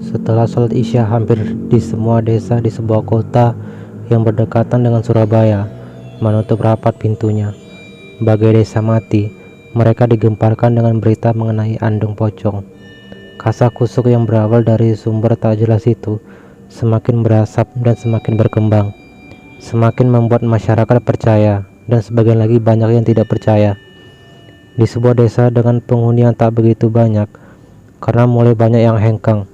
Setelah sholat Isya, hampir di semua desa di sebuah kota yang berdekatan dengan Surabaya menutup rapat pintunya. Bagai desa mati, mereka digemparkan dengan berita mengenai Andung Pocong. Kasakusuk yang berawal dari sumber tak jelas itu semakin berasap dan semakin berkembang, semakin membuat masyarakat percaya dan sebagian lagi banyak yang tidak percaya. Di sebuah desa dengan penghuni yang tak begitu banyak, karena mulai banyak yang hengkang,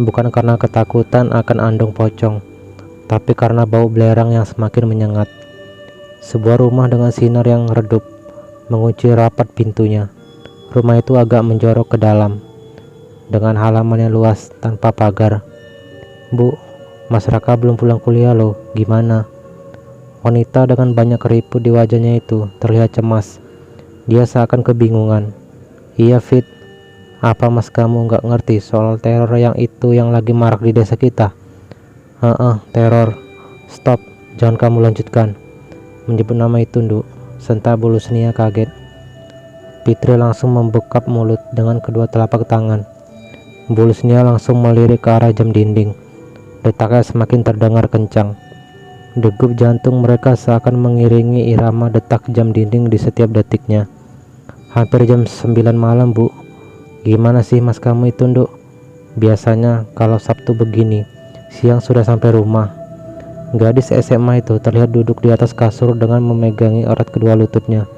bukan karena ketakutan akan Andung Pocong, tapi karena bau belerang yang semakin menyengat. Sebuah rumah dengan sinar yang redup mengunci rapat pintunya. Rumah itu agak menjorok ke dalam, dengan halaman yang luas tanpa pagar. "Bu, Mas Raka belum pulang kuliah loh, gimana?" Wanita dengan banyak keriput di wajahnya itu terlihat cemas. Dia seakan kebingungan. "Iya Fit, apa mas kamu nggak ngerti soal teror yang itu yang lagi marak di desa kita?" Teror." "Stop, jangan kamu lanjutkan." Menyebut nama itu, Nduk, sentak bulu Senia kaget. Fitri langsung membekap mulut dengan kedua telapak tangan. Bulu Senia langsung melirik ke arah jam dinding. Detaknya semakin terdengar kencang. Degup jantung mereka seakan mengiringi irama detak jam dinding di setiap detiknya. "Hampir jam 9 malam, Bu. Gimana sih mas kamu itu, Nduk? Biasanya kalau Sabtu begini, siang sudah sampai rumah." Gadis SMA itu terlihat duduk di atas kasur dengan memegangi erat kedua lututnya.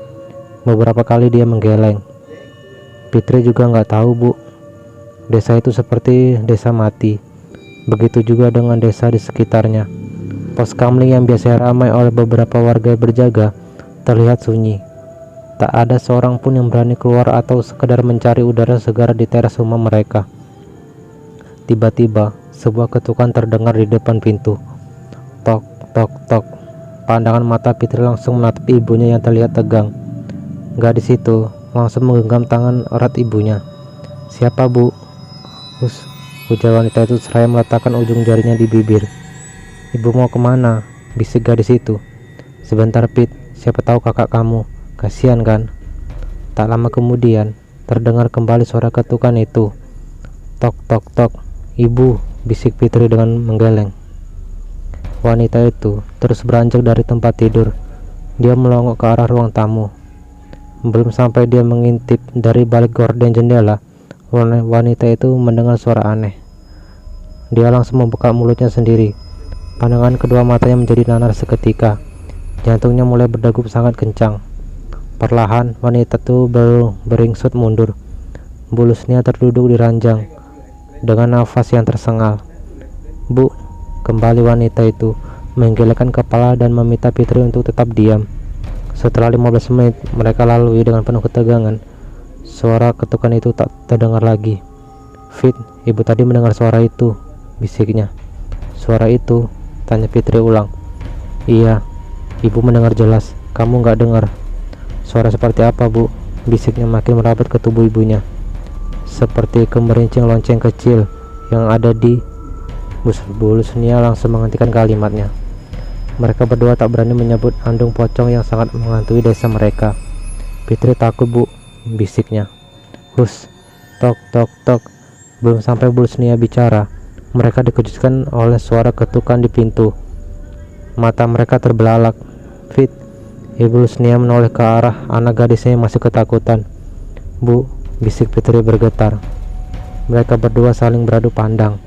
Beberapa kali dia menggeleng. Fitri juga nggak tahu, Bu. Desa itu seperti desa mati. Begitu juga dengan desa di sekitarnya. Pos kamling yang biasa ramai oleh beberapa warga berjaga terlihat sunyi. Tak ada seorang pun yang berani keluar atau sekedar mencari udara segar di teras rumah mereka. Tiba-tiba, sebuah ketukan terdengar di depan pintu. Tok, tok, tok. Pandangan mata Fitri langsung menatap ibunya yang terlihat tegang. Gadis itu langsung menggenggam tangan erat ibunya. "Siapa, Bu?" Ujar wanita itu seraya meletakkan ujung jarinya di bibir. "Ibu mau kemana?" bisik gadis itu. "Sebentar Pit, siapa tahu kakak kamu, kasihan kan." Tak lama kemudian terdengar kembali suara ketukan itu. Tok, tok, tok. "Ibu," bisik Fitri dengan menggeleng. Wanita itu terus beranjak dari tempat tidur. Dia melongok ke arah ruang tamu. Belum sampai dia mengintip dari balik gorden jendela, wanita itu mendengar suara aneh. Dia langsung membuka mulutnya sendiri. Pandangan kedua matanya menjadi nanar seketika. Jantungnya mulai berdegup sangat kencang. Perlahan wanita itu beringsut mundur. Bulusnya terduduk di ranjang dengan nafas yang tersengal. "Bu," kembali wanita itu menggelengkan kepala dan meminta Fitri untuk tetap diam. Setelah 15 menit mereka lalui dengan penuh ketegangan. Suara ketukan itu tak terdengar lagi. "Fit, ibu tadi mendengar suara itu," bisiknya. "Suara itu?" tanya Fitri ulang. "Iya, ibu mendengar jelas. Kamu nggak dengar?" "Suara seperti apa, Bu?" bisiknya makin merapat ke tubuh ibunya. "Seperti kemerincing lonceng kecil yang ada di..." Bulu Senia langsung menghentikan kalimatnya. Mereka berdua tak berani menyebut Andung Pocong yang sangat menghantui desa mereka. "Fitri takut, Bu," bisiknya. "Hus, tok, tok, tok." Belum sampai Bulu Senia bicara, mereka dikejutkan oleh suara ketukan di pintu. Mata mereka terbelalak. "Fit," Ibu Senia menoleh ke arah anak gadisnya yang masih ketakutan. "Bu," bisik Fitri bergetar. Mereka berdua saling beradu pandang.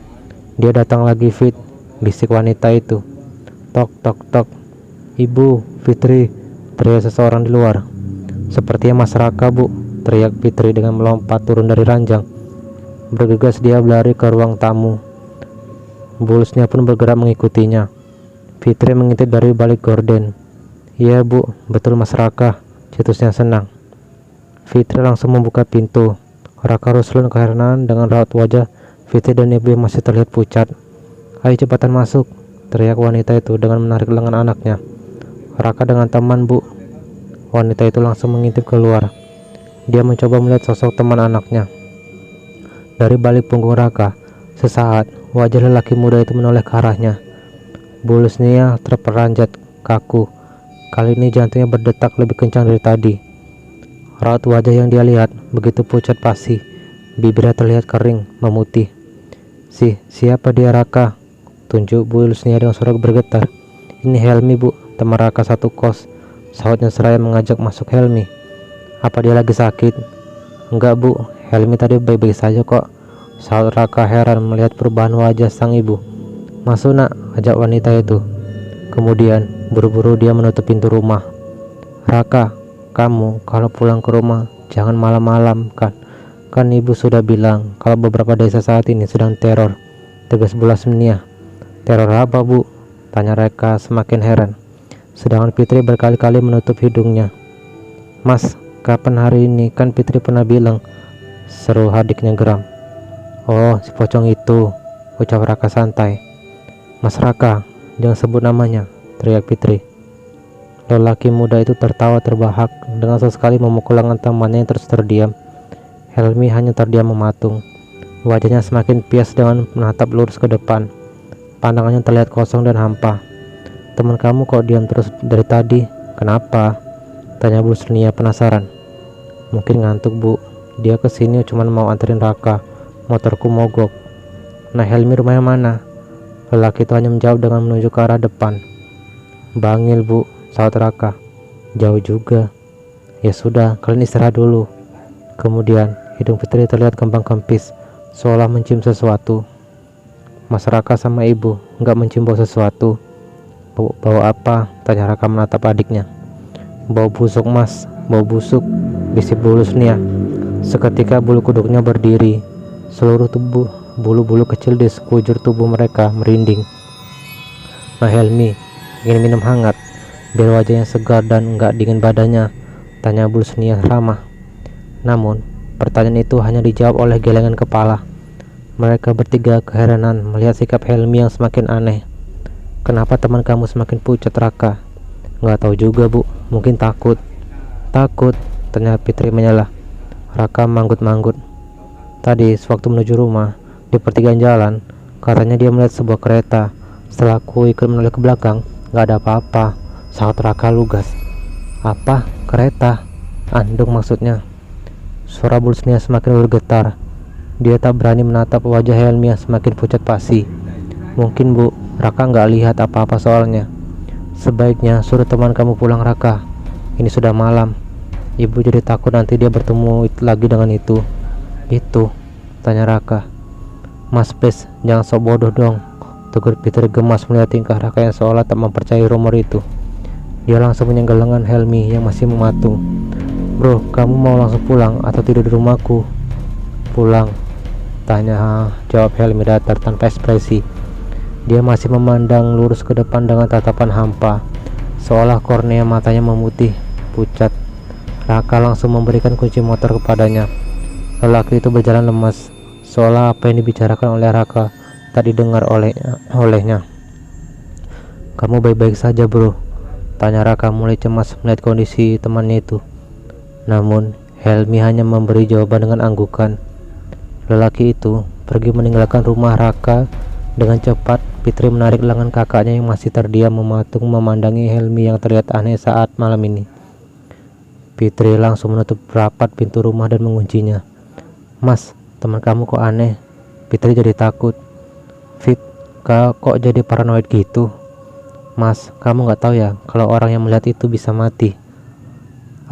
"Dia datang lagi, Fit," bisik wanita itu. Tok, tok, tok. "Ibu, Fitri," teriak seseorang di luar. "Sepertinya Mas Raka, Bu," teriak Fitri dengan melompat turun dari ranjang. Bergegas dia berlari ke ruang tamu. Bulusnya pun bergerak mengikutinya. Fitri mengintip dari balik gorden. "Iya, Bu, betul Mas Raka," cetusnya senang. Fitri langsung membuka pintu. Raka Ruslun keheranan dengan raut wajah Fitri dan ibu yang masih terlihat pucat. "Ayo cepatan masuk," teriak wanita itu dengan menarik lengan anaknya. "Raka dengan teman, Bu." Wanita itu langsung mengintip keluar. Dia mencoba melihat sosok teman anaknya. Dari balik punggung Raka, sesaat wajah lelaki muda itu menoleh ke arahnya. Bulusnya terperanjat kaku. Kali ini jantungnya berdetak lebih kencang dari tadi. Raut wajah yang dia lihat begitu pucat pasi. Bibirnya terlihat kering, memutih. Siapa dia Raka?" tunjuk Bu Lusnia dengan suara bergetar. "Ini Helmi Bu, teman Raka satu kos," sahutnya seraya mengajak masuk Helmi. "Apa dia lagi sakit?" "Enggak Bu, Helmi tadi baik-baik saja kok," sahut Raka heran melihat perubahan wajah sang ibu. "Masuk nak," ajak wanita itu. Kemudian buru-buru dia menutup pintu rumah. "Raka, kamu kalau pulang ke rumah jangan malam-malam kan? Kan ibu sudah bilang kalau beberapa desa saat ini sedang teror," tegas Bu Lasmina. "Teror apa Bu?" tanya Raka semakin heran. Sedangkan Fitri berkali-kali menutup hidungnya. "Mas, kapan hari ini? Kan Fitri pernah bilang," seru adiknya geram. "Oh, si pocong itu," ucap Raka santai. "Mas Raka, jangan sebut namanya," teriak Fitri. Lelaki muda itu tertawa terbahak dengan sesekali memukul lengan temannya yang terus terdiam. Helmi hanya terdiam mematung. Wajahnya semakin pias dengan menatap lurus ke depan. Pandangannya terlihat kosong dan hampa. "Teman kamu kok diam terus dari tadi? Kenapa?" tanya Bu Lusnia penasaran. "Mungkin ngantuk Bu. Dia kesini cuma mau anterin Raka. Motorku mogok." "Nah, Helmi rumahnya mana?" Lelaki itu hanya menjawab dengan menunjuk ke arah depan. "Bangil Bu," sahut Raka. "Jauh juga." "Ya sudah, kalian istirahat dulu." Kemudian hidung Fitri terlihat kembang kempis, seolah mencium sesuatu. Mas Raka sama ibu nggak mencium bau sesuatu. Bau apa?" tanya Raka menatap adiknya. "Bau busuk Mas, bau busuk," bisik Bu Lusnia. Seketika bulu kuduknya berdiri. Seluruh tubuh bulu-bulu kecil di sekujur tubuh mereka merinding. "Nah Helmi, ingin minum hangat biar wajahnya segar dan enggak dingin badannya?" tanya Bu Lusnia ramah. Namun pertanyaan itu hanya dijawab oleh gelengan kepala. Mereka bertiga keheranan melihat sikap Helmi yang semakin aneh. "Kenapa teman kamu semakin pucat Raka?" "Nggak tahu juga Bu, mungkin takut." "Takut?" tanya Fitri menyalah. Raka manggut-manggut. "Tadi sewaktu menuju rumah, di pertigaan jalan, katanya dia melihat sebuah kereta. Setelah aku ikut menoleh ke belakang, nggak ada apa-apa," sahut Raka lugas. "Apa? Kereta? Andung maksudnya?" Suara Bu Lusnia semakin bergetar. Dia tak berani menatap wajah Helmi yang semakin pucat pasi. "Mungkin Bu, Raka nggak lihat apa-apa soalnya. Sebaiknya suruh teman kamu pulang Raka. Ini sudah malam. Ibu jadi takut nanti dia bertemu lagi dengan itu." "Itu?" tanya Raka. "Mas please, jangan sok bodoh dong," tegur Peter gemas melihat tingkah Raka yang seolah tak mempercayai rumor itu. Dia langsung menyenggol lengan Helmi yang masih mematung. "Bro, kamu mau langsung pulang atau tidur di rumahku?" "Pulang," jawab Helmi datar tanpa ekspresi. Dia masih memandang lurus ke depan dengan tatapan hampa, seolah kornea matanya memutih pucat. Raka langsung memberikan kunci motor kepadanya. Lelaki itu berjalan lemas, seolah apa yang dibicarakan oleh Raka tak didengar olehnya. "Kamu baik-baik saja bro?" tanya Raka mulai cemas melihat kondisi temannya itu. Namun Helmi hanya memberi jawaban dengan anggukan. Lelaki itu pergi meninggalkan rumah Raka dengan cepat. Fitri menarik lengan kakaknya yang masih terdiam mematung memandangi Helmi yang terlihat aneh saat malam ini. Fitri langsung menutup rapat pintu rumah dan menguncinya. "Mas, teman kamu kok aneh?" Fitri jadi takut. "Fit, kok jadi paranoid gitu?" "Mas, kamu nggak tahu ya kalau orang yang melihat itu bisa mati."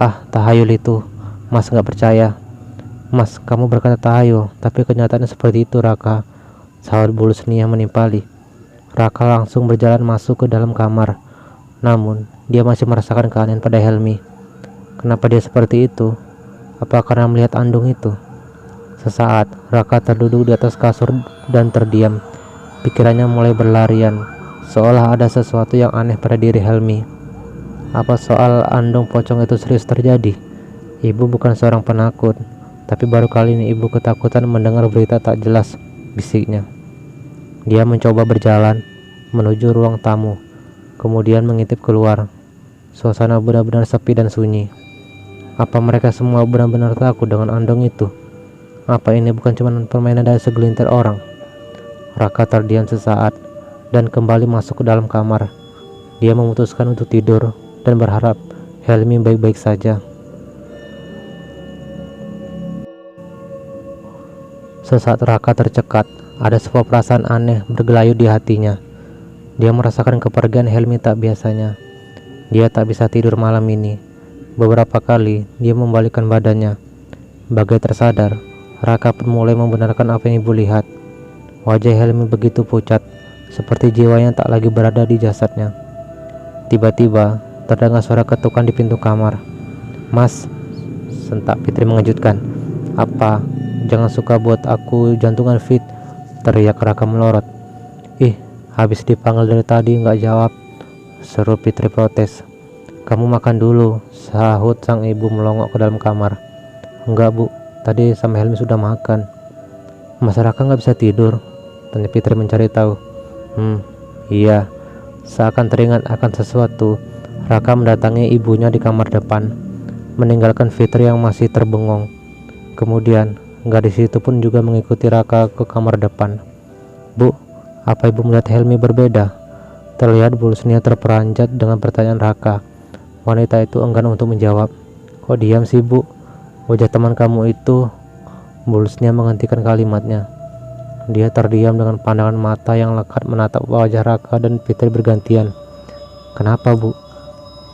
"Ah, tahayul itu. Mas nggak percaya." "Mas, kamu berkata tahayul, tapi kenyataannya seperti itu Raka," sahut Bu Lusnia menimpali. Raka langsung berjalan masuk ke dalam kamar. Namun dia masih merasakan keanehan pada Helmi. Kenapa dia seperti itu? Apa karena melihat andung itu? Sesaat Raka terduduk di atas kasur dan terdiam. Pikirannya mulai berlarian, seolah ada sesuatu yang aneh pada diri Helmi. Apa soal andung pocong itu serius terjadi? Ibu bukan seorang penakut, tapi baru kali ini ibu ketakutan mendengar berita tak jelas, bisiknya. Dia mencoba berjalan menuju ruang tamu, kemudian mengintip keluar. Suasana benar-benar sepi dan sunyi. Apa mereka semua benar-benar takut dengan andong itu? Apa ini bukan cuma permainan dari segelintir orang? Raka terdiam sesaat dan kembali masuk ke dalam kamar. Dia memutuskan untuk tidur dan berharap Helmi baik-baik saja. Sesaat Raka tercekat, Ada sebuah perasaan aneh bergelayut di hatinya. Dia merasakan kepergian Helmi tak biasanya. Dia tak bisa tidur malam ini. Beberapa kali dia membalikkan badannya. Bagai tersadar, Raka pun mulai membenarkan apa yang ibu lihat. Wajah Helmi begitu pucat, seperti jiwanya tak lagi berada di jasadnya. Tiba-tiba terdengar suara ketukan di pintu kamar. "Mas," sentak Fitri mengejutkan. "Apa? Jangan suka buat aku jantungan, Fit," teriak Raka melorot. "Ih, habis dipanggil dari tadi nggak jawab," seru Fitri protes. "Kamu makan dulu," sahut sang ibu melongok ke dalam kamar. "Enggak, Bu, tadi sama Helmi sudah makan." "Mas Raka nggak bisa tidur?" tanya Fitri mencari tahu. Iya." Seakan teringat akan sesuatu, Raka mendatangi ibunya di kamar depan, meninggalkan Fitri yang masih terbengong. Kemudian gadis itu pun juga mengikuti Raka ke kamar depan. "Bu, apa ibu melihat Helmi berbeda?" Terlihat bulu senia terperanjat dengan pertanyaan Raka. Wanita itu enggan untuk menjawab. "Kok diam sih, Bu? Wajah teman kamu itu..." Bulu senia menghentikan kalimatnya. Dia terdiam dengan pandangan mata yang lekat menatap wajah Raka dan Fitri bergantian. "Kenapa, Bu?"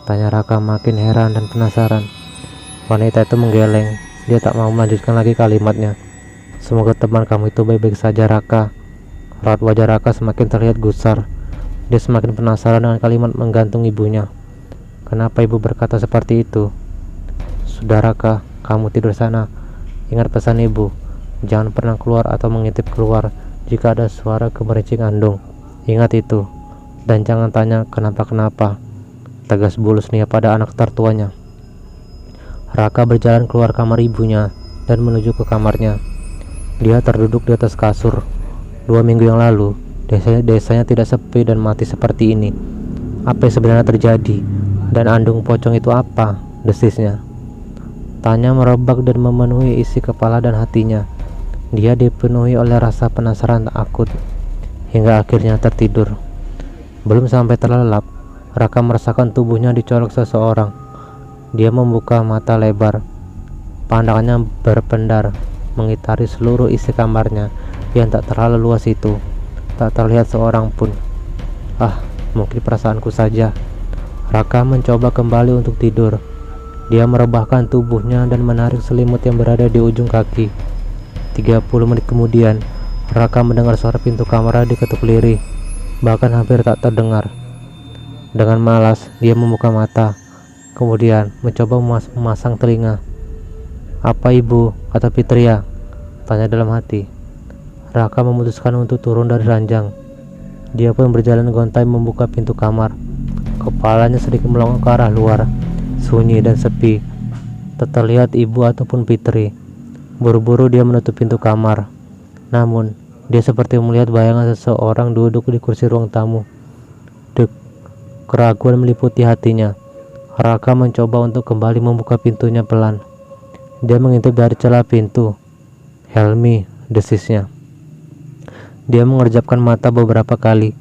tanya Raka makin heran dan penasaran. Wanita itu menggeleng. Dia tak mau melanjutkan lagi kalimatnya. "Semoga teman kamu itu baik-baik saja, Raka." Raut wajah Raka semakin terlihat gusar. Dia semakin penasaran dengan kalimat menggantung ibunya. Kenapa ibu berkata seperti itu? "Sudah, Raka, kamu tidur sana. Ingat pesan ibu, jangan pernah keluar atau mengintip keluar jika ada suara gemericik andung. Ingat itu. Dan jangan tanya kenapa-kenapa," tegas bulu senia pada anak tertuanya. Raka berjalan keluar kamar ibunya dan menuju ke kamarnya. Dia terduduk di atas kasur. 2 minggu yang lalu, desanya tidak sepi dan mati seperti ini. Apa yang sebenarnya terjadi? Dan andung pocong itu apa? Desisnya. Tanya merebak dan memenuhi isi kepala dan hatinya. Dia dipenuhi oleh rasa penasaran tak akut, hingga akhirnya tertidur. Belum sampai terlelap, Raka merasakan tubuhnya dicolok seseorang. Dia membuka mata lebar. Pandangannya berpendar, mengitari seluruh isi kamarnya yang tak terlalu luas itu. Tak terlihat seorang pun. Mungkin perasaanku saja. Raka mencoba kembali untuk tidur. Dia merebahkan tubuhnya dan menarik selimut yang berada di ujung kaki. 30 menit kemudian, Raka mendengar suara pintu kamar diketuk lirih, bahkan hampir tak terdengar. Dengan malas, dia membuka mata, kemudian mencoba memasang telinga. "Apa ibu?" kata Fitria, tanya dalam hati. Raka memutuskan untuk turun dari ranjang. Dia pun berjalan gontai membuka pintu kamar. Kepalanya sedikit melongok ke arah luar. Sunyi dan sepi. Tak terlihat ibu ataupun Fitri. Buru-buru dia menutup pintu kamar. Namun, dia seperti melihat bayangan seseorang duduk di kursi ruang tamu. Dek, keraguan meliputi hatinya. Raka mencoba untuk kembali membuka pintunya pelan. Dia mengintip dari celah pintu. "Helmi," desisnya. Dia mengerjapkan mata beberapa kali,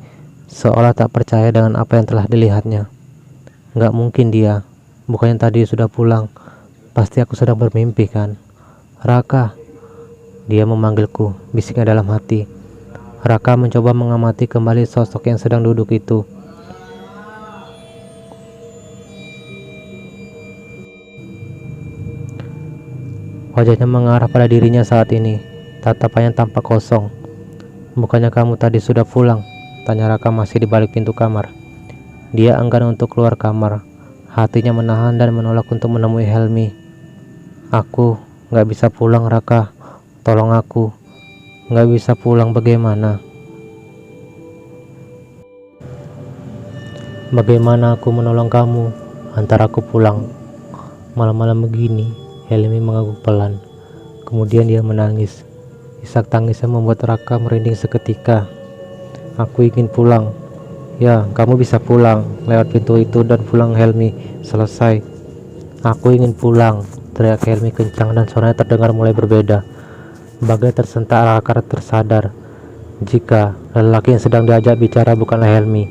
seolah tak percaya dengan apa yang telah dilihatnya. "Nggak mungkin dia. Bukannya tadi sudah pulang. Pasti aku sedang bermimpi, kan?" "Raka," dia memanggilku, bisiknya dalam hati. Raka mencoba mengamati kembali sosok yang sedang duduk itu. Wajahnya mengarah pada dirinya saat ini. Tatapannya tampak kosong. "Bukannya kamu tadi sudah pulang?" tanya Raka masih di balik pintu kamar. Dia enggan untuk keluar kamar. Hatinya menahan dan menolak untuk menemui Helmi. "Aku gak bisa pulang, Raka. Tolong aku. Gak bisa pulang bagaimana?" "Bagaimana aku menolong kamu? Antar aku pulang." Malam-malam begini, Helmi mengangguk pelan. Kemudian dia menangis. Isak tangisnya membuat Raka merinding seketika. "Aku ingin pulang." "Ya, kamu bisa pulang lewat pintu itu dan pulang, Helmi. Selesai." "Aku ingin pulang," teriak Helmi kencang dan suaranya terdengar mulai berbeda. Bagai tersentak, Raka tersadar jika lelaki yang sedang diajak bicara bukanlah Helmi.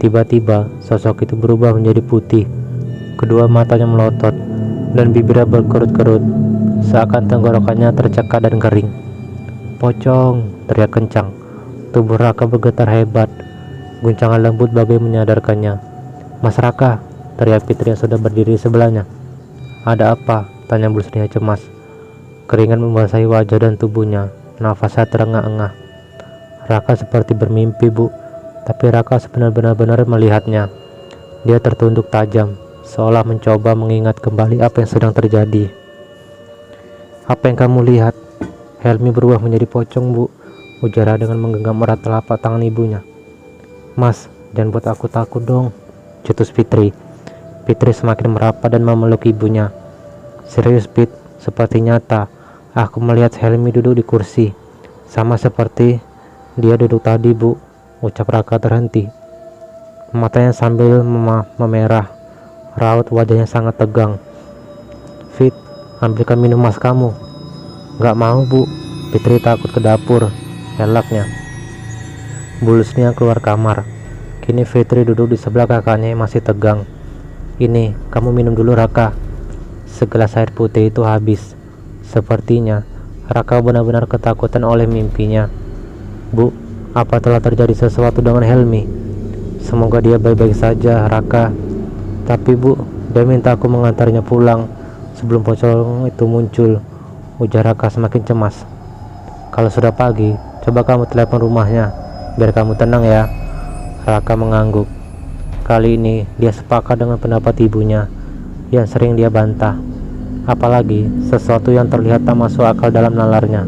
Tiba-tiba sosok itu berubah menjadi putih. Kedua matanya melotot dan bibirnya berkerut-kerut, seakan tenggorokannya tercekat dan kering. "Pocong!" teriak kencang. Tubuh Raka bergetar hebat. Guncangan lembut bagai menyadarkannya. Mas Raka, teriak Fitri yang sudah berdiri sebelahnya. Ada apa? Tanya Bulus Nia cemas. Keringat membasahi wajah dan tubuhnya. Nafasnya terengah-engah. Raka seperti bermimpi, Bu. Tapi Raka benar-benar melihatnya. Dia tertunduk tajam, seolah mencoba mengingat kembali apa yang sedang terjadi. Apa yang kamu lihat? Helmi berubah menjadi pocong, Bu, ujarnya dengan menggenggam erat telapak tangan ibunya. Mas, jangan buat aku takut dong, cetus Fitri. Fitri semakin merapat dan memeluk ibunya. Serius, Pit, seperti nyata. Aku melihat Helmi duduk di kursi, sama seperti dia duduk tadi, Bu, ucap Raka terhenti. Matanya sambil memerah, raut wajahnya sangat tegang. Fit, ambilkan minum mas kamu. Gak mau, Bu. Fitri takut ke dapur, elaknya. Bulus Nia keluar kamar. Kini Fitri duduk di sebelah kakaknya yang masih tegang. Ini, kamu minum dulu, Raka. Segelas air putih itu habis. Sepertinya Raka benar-benar ketakutan oleh mimpinya. Bu, apa telah terjadi sesuatu dengan Helmi? Semoga dia baik-baik saja, Raka. Tapi Bu, dia minta aku mengantarnya pulang sebelum pocong itu muncul, ujar Raka semakin cemas. Kalau sudah pagi, coba kamu telepon rumahnya, biar kamu tenang ya. Raka mengangguk. Kali ini dia sepakat dengan pendapat ibunya yang sering dia bantah. Apalagi sesuatu yang terlihat tak masuk akal dalam nalarnya.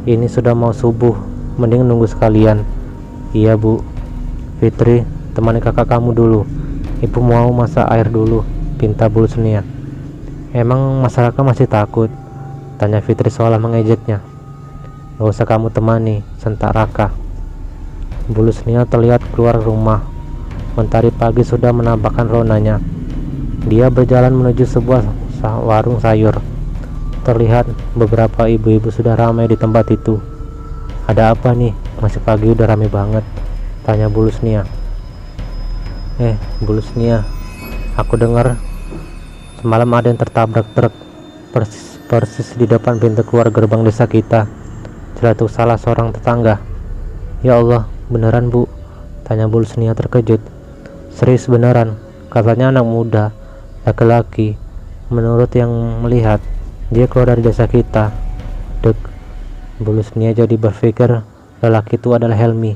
Ini sudah mau subuh, mending nunggu sekalian. Iya, Bu. Fitri, temani kakak kamu dulu. Ibu mau masak air dulu, pinta Bulus Nia. Emang masyarakat masih takut? Tanya Fitri seolah mengejeknya. Gak usah kamu temani, sentak Raka. Bulus Nia terlihat keluar rumah. Mentari pagi sudah menampakkan ronanya. Dia berjalan menuju sebuah warung sayur. Terlihat beberapa ibu-ibu sudah ramai di tempat itu. Ada apa nih? Masih pagi udah ramai banget, tanya Bulus Nia. Bulus Nia, aku dengar semalam ada yang tertabrak truk persis di depan pintu keluar gerbang desa kita. Jatuh salah seorang tetangga. Ya Allah, beneran, Bu? Tanya Bulus Nia terkejut. Serius beneran, katanya anak muda, laki-laki. Menurut yang melihat, dia keluar dari desa kita. Dek, Bulus Nia jadi berpikir lelaki itu adalah Helmi.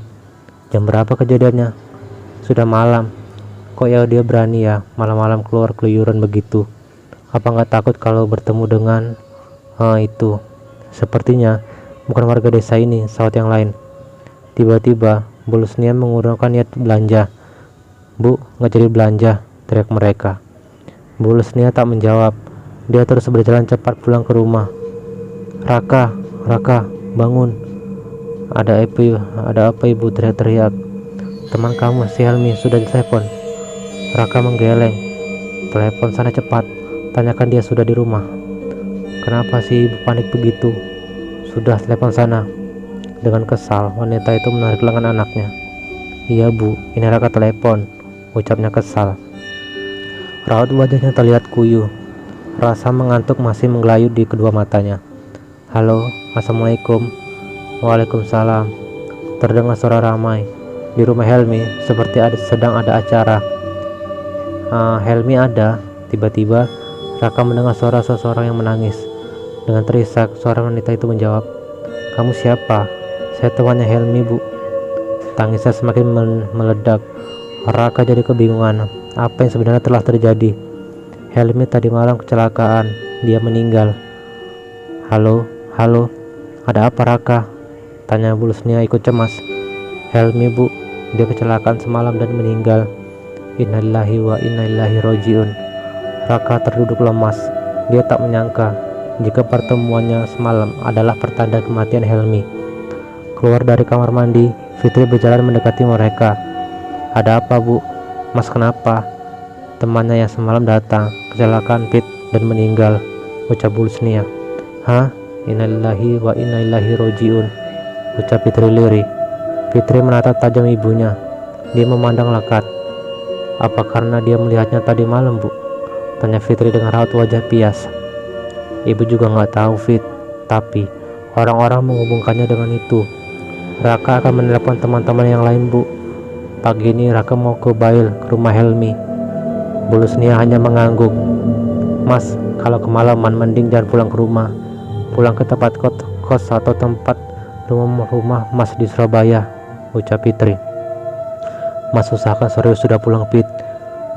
Jam berapa kejadiannya? Sudah malam. Kok ya dia berani ya malam-malam keluar keluyuran begitu? Apa nggak takut kalau bertemu dengan itu? Sepertinya bukan warga desa ini, sahabat yang lain. Tiba-tiba Bulus Nia mengurungkan niat belanja. Bu, nggak jadi belanja, teriak mereka. Bulus Nia tak menjawab. Dia terus berjalan cepat pulang ke rumah. Raka, bangun. Ada apa ibu, teriak-teriak. Teman kamu si Helmi sudah ditelepon. Raka menggeleng. Telepon sana cepat, tanyakan dia sudah di rumah. Kenapa sih ibu panik begitu? Sudah, telepon sana. Dengan kesal, wanita itu menarik lengan anaknya. Iya, Bu, ini Raka telepon, ucapnya kesal. Raut wajahnya terlihat kuyuh. Rasa mengantuk masih menggelayut di kedua matanya. Halo, assalamualaikum. Waalaikumsalam. Terdengar suara ramai. Di rumah Helmi seperti sedang ada acara. Helmi ada. Tiba-tiba Raka mendengar suara seseorang yang menangis. Dengan terisak, suara wanita itu menjawab, kamu siapa? Saya temannya Helmi, Bu. Tangisnya semakin meledak. Raka jadi kebingungan. Apa yang sebenarnya telah terjadi? Helmi tadi malam kecelakaan. Dia meninggal. Halo, ada apa, Raka? Tanya Bulus Nia ikut cemas. Helmi, Bu, dia kecelakaan semalam dan meninggal. Innalillahi wa inna ilaihi rojiun. Raka terduduk lemas. Dia tak menyangka jika pertemuannya semalam adalah pertanda kematian Helmi. Keluar dari kamar mandi, Fitri berjalan mendekati mereka. Ada apa, Bu? Mas kenapa? Temannya yang semalam datang kecelakaan, Fit, dan meninggal, ucap Bulus Nia. Hah? Innalillahi wa inna ilaihi rojiun, ucap Fitri lirih. Fitri menatap tajam ibunya. Dia memandang lekat. Apa karena dia melihatnya tadi malam, Bu? Tanya Fitri dengan raut wajah pias. Ibu juga nggak tahu, Fit. Tapi Orang-orang menghubungkannya dengan itu. Raka akan menelepon teman-teman yang lain, Bu. Pagi ini Raka mau ke Bail, ke rumah Helmi. Bu Lusnia hanya mengangguk. Mas, kalau kemalaman mending jangan pulang ke rumah. Pulang ke tempat kos atau tempat rumah Mas di Surabaya, ucap Fitri. Mas usahakan sore sudah pulang, Pit.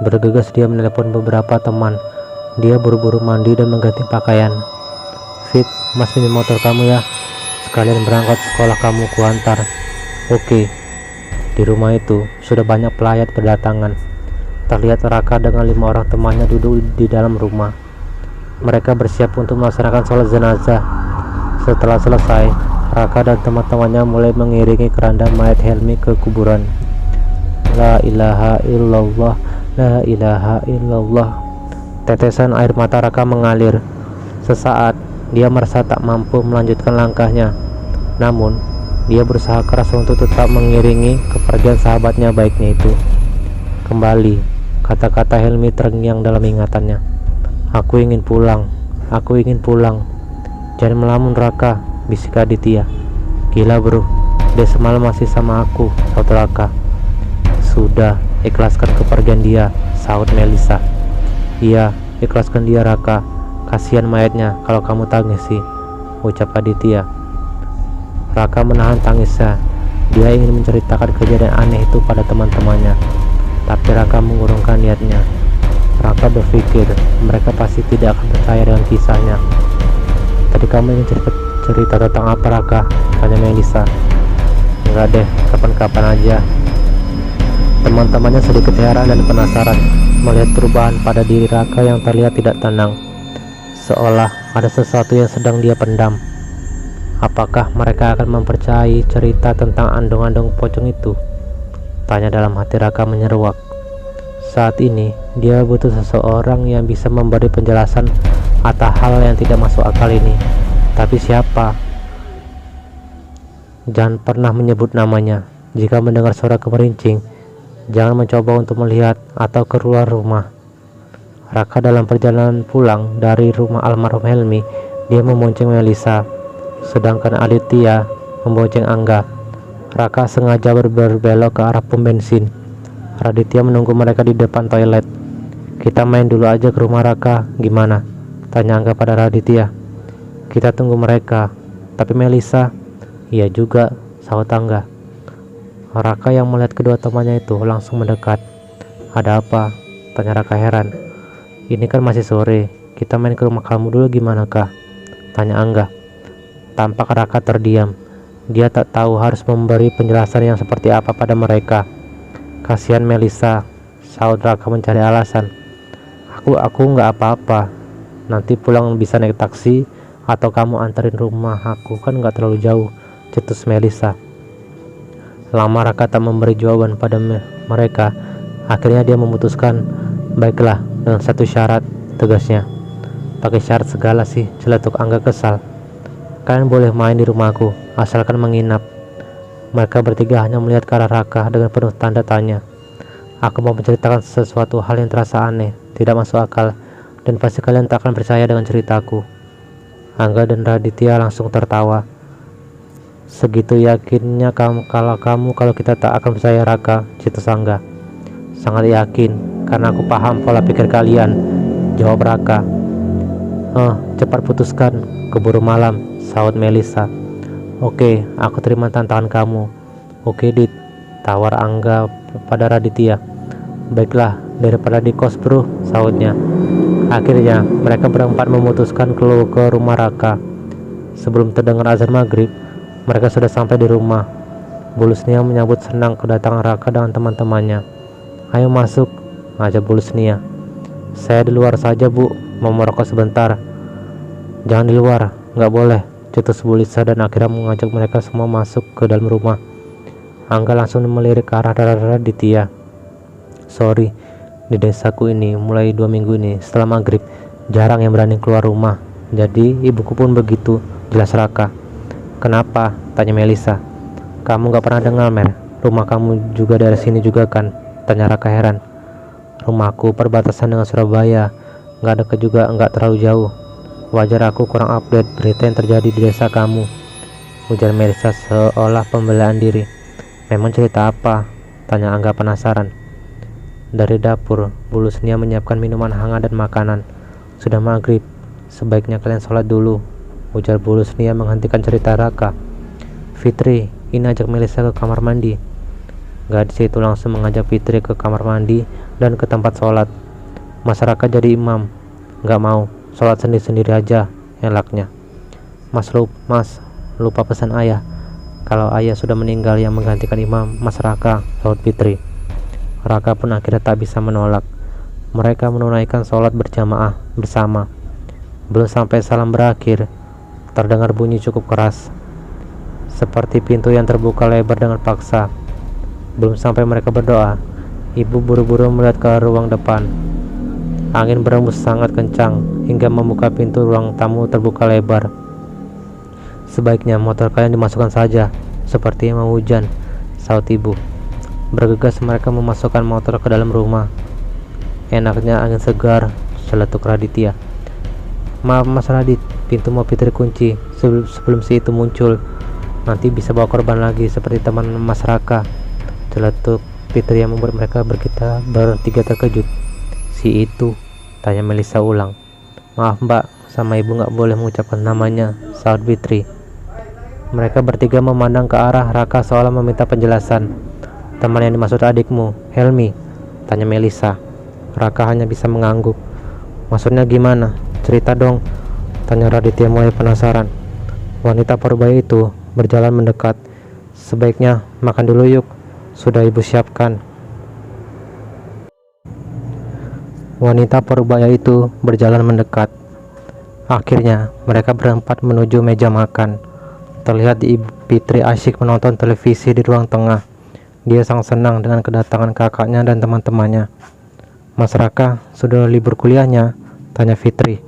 Bergegas dia menelepon beberapa teman. Dia buru-buru mandi dan mengganti pakaian. Fit, Mas pinjam motor kamu ya. Sekalian berangkat sekolah kamu kuantar. Oke. Di rumah itu sudah banyak pelayat berdatangan. Terlihat Raka dengan 5 orang temannya duduk di dalam rumah. Mereka bersiap untuk melaksanakan sholat jenazah. Setelah selesai, Raka dan teman-temannya mulai mengiringi keranda mayat Helmi ke kuburan. La ilaha illallah, la ilaha illallah. Tetesan air mata Raka mengalir. Sesaat dia merasa tak mampu melanjutkan langkahnya. Namun dia berusaha keras untuk tetap mengiringi kepergian sahabatnya baiknya itu. Kembali kata-kata Helmi terngiang dalam ingatannya. Aku ingin pulang, aku ingin pulang. Jangan melamun Raka, bisik Aditya. Gila bro, dia semalam masih sama aku, saut Raka. Sudah, ikhlaskan kepergian dia, saut Melisa. Iya, ikhlaskan dia Raka. Kasihan mayatnya kalau kamu tangisi, ucap Aditya. Raka menahan tangisnya. Dia ingin menceritakan kejadian aneh itu pada teman-temannya, tapi Raka mengurungkan niatnya. Raka berpikir mereka pasti tidak akan percaya dengan kisahnya. Tadi kamu ingin cerita tentang apa Raka? Tanya Melisa. Enggak deh, kapan-kapan aja. Teman-temannya sedikit heran dan penasaran melihat perubahan pada diri Raka yang terlihat tidak tenang, seolah ada sesuatu yang sedang dia pendam. Apakah mereka akan mempercayai cerita tentang andong-andong pocong itu? Tanya dalam hati Raka menyeruak. Saat ini dia butuh seseorang yang bisa memberi penjelasan atas hal yang tidak masuk akal ini. Tapi siapa? Jangan pernah menyebut namanya. Jika mendengar suara kemerincing, jangan mencoba untuk melihat atau keluar rumah. Raka dalam perjalanan pulang dari rumah almarhum Helmi, dia memonceng Melisa, sedangkan Aditya membonceng Angga. Raka sengaja berbelok ke arah pom bensin. Raditya menunggu mereka di depan toilet. Kita main dulu aja ke rumah Raka, gimana? Tanya Angga pada Raditya. Kita tunggu mereka. Tapi Melisa? Iya juga, saut Angga. Raka yang melihat kedua temannya itu langsung mendekat. Ada apa? Tanya Raka heran. Ini kan masih sore, kita main ke rumah kamu dulu gimana kah? Tanya Angga. Tampak Raka terdiam. Dia tak tahu harus memberi penjelasan yang seperti apa pada mereka. Kasihan Melisa, saut Raka mencari alasan. Aku nggak apa-apa. Nanti pulang bisa naik taksi atau kamu anterin rumah aku, kan nggak terlalu jauh, cetus Melisa. Lama Raka tak memberi jawaban pada mereka. Akhirnya dia memutuskan, baiklah, dengan satu syarat, tegasnya. Pakai syarat segala sih, celetuk Angga kesal. Kalian boleh main di rumahku, asalkan menginap. Mereka bertiga hanya melihat ke arah Raka dengan penuh tanda tanya. Aku mau menceritakan sesuatu hal yang terasa aneh, tidak masuk akal, dan pasti kalian tak akan percaya dengan ceritaku. Angga dan Raditya langsung tertawa. Segitu yakinnya kalau kita tak akan percaya Raka, cetus Angga. Sangat yakin, karena aku paham pola pikir kalian, jawab Raka. Cepat putuskan, keburu malam, saut Melisa. Oke, aku terima tantangan kamu. Oke Dit, tawar Angga pada Raditya. Baiklah, daripada di kos bro, sautnya. Akhirnya mereka berempat memutuskan keluar ke rumah Raka. Sebelum terdengar azan maghrib, mereka sudah sampai di rumah. Bu Lusnia menyambut senang kedatangan Raka dengan teman-temannya. Ayo masuk, ngajak Bu Lusnia. Saya di luar saja Bu, mau merokok sebentar. Jangan di luar, nggak boleh, cetus Bu Lisa dan akhirnya mengajak mereka semua masuk ke dalam rumah. Angga langsung melirik ke arah Raditya. Sorry, di desaku ini mulai 2 minggu ini setelah maghrib jarang yang berani keluar rumah. Jadi ibuku pun begitu, jelas Raka. Kenapa? Tanya Melisa. Kamu gak pernah dengar Mer, rumah kamu juga dari sini juga kan? Tanya Raka heran. Rumahku perbatasan dengan Surabaya, gak dekat juga, gak terlalu jauh. Wajar aku kurang update berita yang terjadi di desa kamu. ujar Melisa seolah pembelaan diri. Memang cerita apa? Tanya Angga penasaran. Dari dapur, Bu Lusnia menyiapkan minuman hangat dan makanan. Sudah maghrib, sebaiknya kalian sholat dulu, ujar Bu Lusnia menghentikan cerita Raka. Fitri, ini ajak Melisa ke kamar mandi. Gadis itu langsung mengajak Fitri ke kamar mandi dan ke tempat sholat. Masyarakat jadi imam. Gak mau, sholat sendiri-sendiri aja, elaknya. Mas lupa pesan ayah. Kalau ayah sudah meninggal, yang menggantikan imam Mas Raka, sahut Fitri. Raka pun akhirnya tak bisa menolak. Mereka menunaikan sholat berjamaah bersama. Belum sampai salam berakhir, terdengar bunyi cukup keras, seperti pintu yang terbuka lebar dengan paksa. Belum sampai mereka berdoa, ibu buru-buru melihat ke ruang depan. Angin berembus sangat kencang hingga membuka pintu ruang tamu terbuka lebar. Sebaiknya motor kalian dimasukkan saja, sepertinya mau hujan, sahut ibu. Bergegas mereka memasukkan motor ke dalam rumah. Enaknya angin segar, celetuk Raditya. Maaf Mas Radit, pintu mau Fitri kunci sebelum si itu muncul. Nanti bisa bawa korban lagi seperti teman Mas Raka, celetuk Fitri yang membuat mereka bertiga terkejut. Si itu, tanya Melisa ulang. Maaf mbak, sama ibu gak boleh mengucapkan namanya, sahut Fitri. Mereka bertiga memandang ke arah Raka seolah meminta penjelasan. Teman yang dimaksud adikmu, Helmi, tanya Melisa. Raka hanya bisa mengangguk. Maksudnya gimana? Cerita dong, tanya Raditya mulai penasaran. Wanita parubaya itu berjalan mendekat. Sebaiknya makan dulu yuk, sudah ibu siapkan. Wanita parubaya itu berjalan mendekat. Akhirnya mereka berempat menuju meja makan. Terlihat ibu Fitri asyik menonton televisi di ruang tengah. Dia sangat senang dengan kedatangan kakaknya dan teman-temannya. Mas Raka, sudah libur kuliahnya? Tanya Fitri.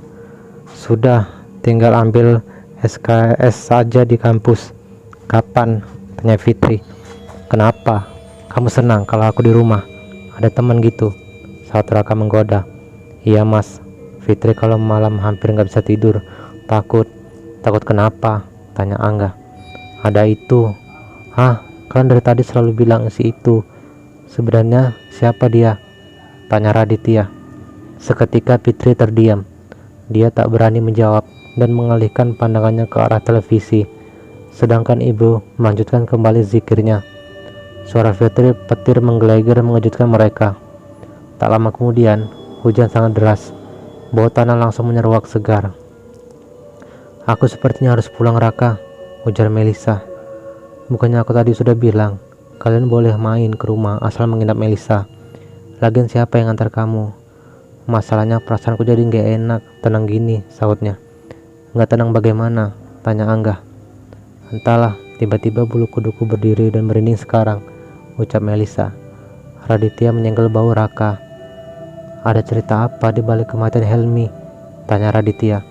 Sudah, tinggal ambil SKS saja di kampus. Kapan? Tanya Fitri. Kenapa? Kamu senang kalau aku di rumah? Ada teman gitu, saat Raka menggoda. Iya mas, Fitri kalau malam hampir gak bisa tidur. Takut kenapa? Tanya Angga. Ada itu. Hah? Kalian dari tadi selalu bilang si itu. Sebenarnya siapa dia? Tanya Raditya. Seketika Fitri terdiam. Dia tak berani menjawab dan mengalihkan pandangannya ke arah televisi. Sedangkan ibu melanjutkan kembali zikirnya. Suara Fitri petir menggelegar mengejutkan mereka. Tak lama kemudian, hujan sangat deras. Bau tanah langsung menyeruak segar. Aku sepertinya harus pulang Raka, ujar Melisa. Bukannya aku tadi sudah bilang, kalian boleh main ke rumah asal menginap Melisa. Lagian siapa yang antar kamu? Masalahnya perasaanku jadi gak enak, tenang gini, sahutnya. Gak tenang bagaimana? Tanya Angga. Entahlah, tiba-tiba bulu kuduku berdiri dan merinding sekarang, ucap Melisa. Raditya menyenggol bau Raka. Ada cerita apa di balik kematian Helmi? Tanya Raditya.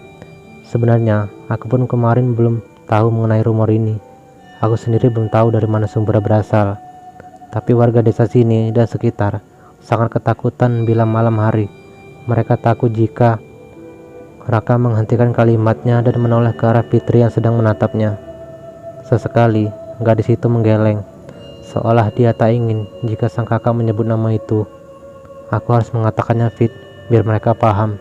Sebenarnya, aku pun kemarin belum tahu mengenai rumor ini. Aku sendiri belum tahu dari mana sumbernya berasal. Tapi warga desa sini dan sekitar sangat ketakutan bila malam hari. Mereka takut jika Raka menghentikan kalimatnya dan menoleh ke arah Fitri yang sedang menatapnya. Sesekali, gadis itu menggeleng, seolah dia tak ingin jika sang kakak menyebut nama itu. Aku harus mengatakannya Fit, biar mereka paham.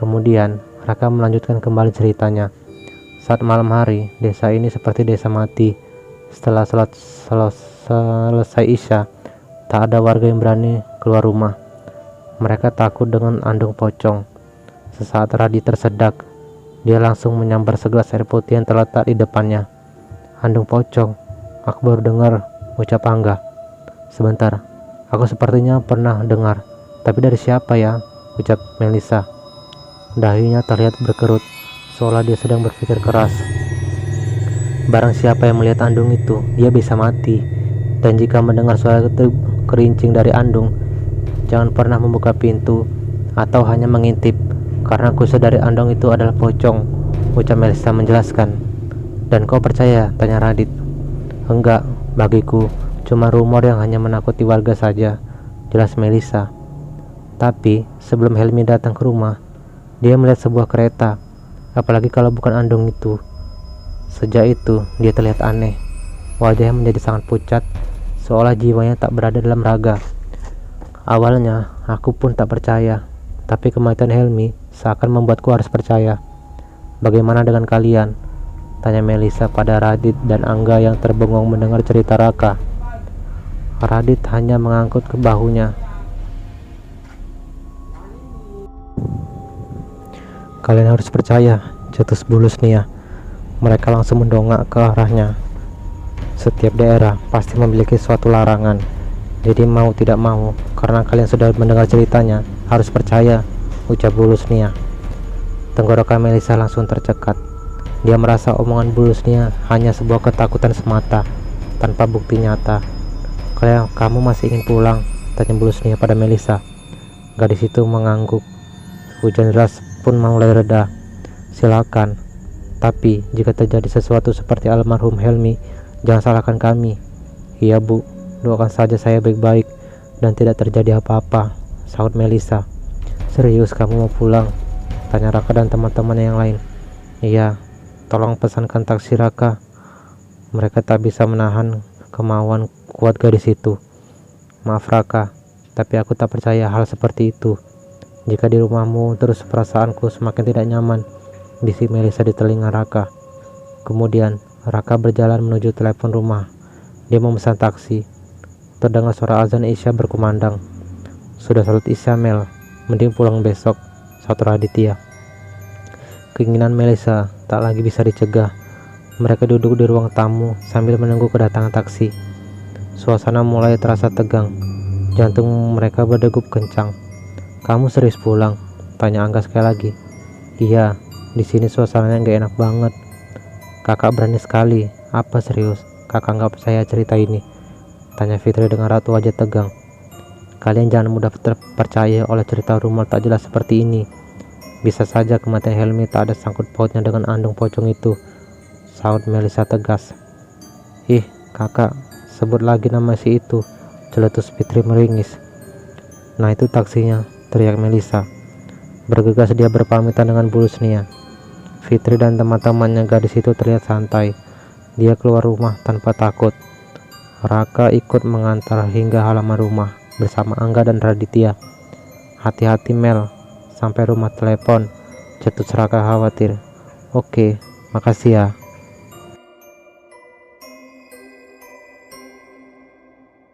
Kemudian, Raka melanjutkan kembali ceritanya. Saat malam hari, desa ini seperti desa mati. Setelah selesai Isya, tak ada warga yang berani keluar rumah. Mereka takut dengan andong pocong. Sesaat Radit tersedak, dia langsung menyambar segelas air putih yang terletak di depannya. Andong pocong, aku baru dengar, ucap Angga. Sebentar, aku sepertinya pernah dengar. Tapi dari siapa ya? Ucap Melisa. Dahinya terlihat berkerut, seolah dia sedang berpikir keras. Barang siapa yang melihat andung itu, dia bisa mati. Dan jika mendengar suara kerincing dari andung, jangan pernah membuka pintu atau hanya mengintip, karena kusa dari andung itu adalah pocong, ucap Melisa menjelaskan. Dan kau percaya? Tanya Radit. Enggak, bagiku cuma rumor yang hanya menakuti warga saja, jelas Melisa. Tapi sebelum Helmi datang ke rumah, dia melihat sebuah kereta. Apalagi kalau bukan andong itu. Sejak itu dia terlihat aneh. Wajahnya menjadi sangat pucat, seolah jiwanya tak berada dalam raga. Awalnya aku pun tak percaya, tapi kematian Helmi seakan membuatku harus percaya. Bagaimana dengan kalian? Tanya Melisa pada Radit dan Angga yang terbengong mendengar cerita Raka. Radit hanya mengangkut ke bahunya. Kalian harus percaya, cetus Bulus Nia. Mereka langsung mendongak ke arahnya. Setiap daerah pasti memiliki suatu larangan. Jadi mau tidak mau, karena kalian sudah mendengar ceritanya, harus percaya, ucap Bulus Nia. Tenggorokan Melisa langsung tercekat. Dia merasa omongan Bulus Nia hanya sebuah ketakutan semata, tanpa bukti nyata. Kamu masih ingin pulang? Tanya Bulus Nia pada Melisa. Gadis itu mengangguk. Hujan deras pun mulai reda. Silakan. Tapi jika terjadi sesuatu seperti almarhum Helmi, jangan salahkan kami. Iya Bu, doakan saja saya baik-baik dan tidak terjadi apa-apa, sahut Melisa. Serius kamu mau pulang? Tanya Raka dan teman-teman yang lain. Iya, tolong pesankan taksi Raka. Mereka tak bisa menahan kemauan kuat gadis itu. Maaf Raka, tapi aku tak percaya hal seperti itu. Jika di rumahmu terus perasaanku semakin tidak nyaman, bisik Melisa di telinga Raka. Kemudian Raka berjalan menuju telepon rumah. Dia memesan taksi. Terdengar suara azan Isya berkumandang. Sudah salat Isya Mel, mending pulang besok, sahut Raditya. Keinginan Melisa tak lagi bisa dicegah. Mereka duduk di ruang tamu sambil menunggu kedatangan taksi. Suasana mulai terasa tegang. Jantung mereka berdegup kencang. Kamu serius pulang? Tanya Angga sekali lagi. Iya, di sini suasananya gak enak banget. Kakak berani sekali. Apa serius? Kakak gak percaya cerita ini? Tanya Fitri dengan ratu wajah tegang. Kalian jangan mudah terpercaya oleh cerita rumor tak jelas seperti ini. Bisa saja kematian Helmi tak ada sangkut pautnya dengan andung pocong itu, sahut Melisa tegas. Ih, kakak, sebut lagi nama si itu, celetus Fitri meringis. Nah itu taksinya, teriak Melisa. Bergegas dia berpamitan dengan Bulus Nia. Fitri dan teman-temannya gadis itu terlihat santai. Dia keluar rumah tanpa takut. Raka ikut mengantar hingga halaman rumah bersama Angga dan Raditya. Hati-hati Mel, sampai rumah telepon, cetus Raka khawatir. Oke, makasih ya.